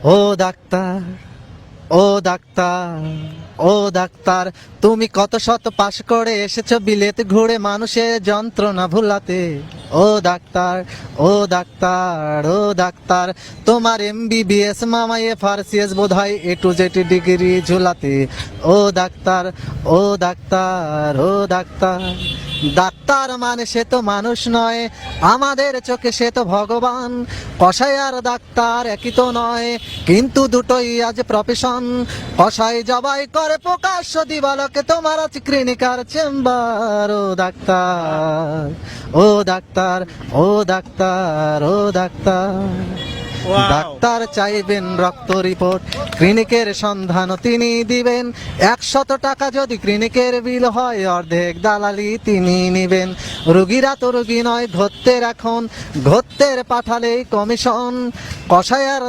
ও doctor, ও doctor, ও doctor, তুমি কত শত পাশ করে এসেছো বিলেত ঘুরে মানুষের যন্ত্রণা ভুলাতে। ও ডাক্তার, ও ডাক্তার, ও ডাক্তার, তোমার MBBS মামায়ে ফার্সিএস বোধ হয় A to Z ডিগ্রি ঝুলাতে। ও ডাক্তার, ও ডাক্তার, ও ডাক্তার, ডাক্তার মানে সে তো মানুষ নয়, আমাদের চোখে সে তো ভগবান। কসাই আর ডাক্তার একই তো নয়, কিন্তু দুটোই আজ প্রফেশন। কসাই জবাই করে প্রকাশ্য দিবালকে, তোমার আছে ক্লিনিকার চেম্বার। ও ডাক্তার, ও ডাক্তার, ও ডাক্তার, ও ডাক্তার, ডাক্তার চাইবেন রক্ত রিপোর্ট, ক্লিনিকের সন্ধানও তিনি দিবেন। 100 টাকা যদি ক্লিনিকের বিল হয়, অর্ধেক দালালি তিনি নিবেন। রুগীরা তো রুগী নয়, ধরতে এখন, ধরতে পাঠালেই কমিশন। কসাই আর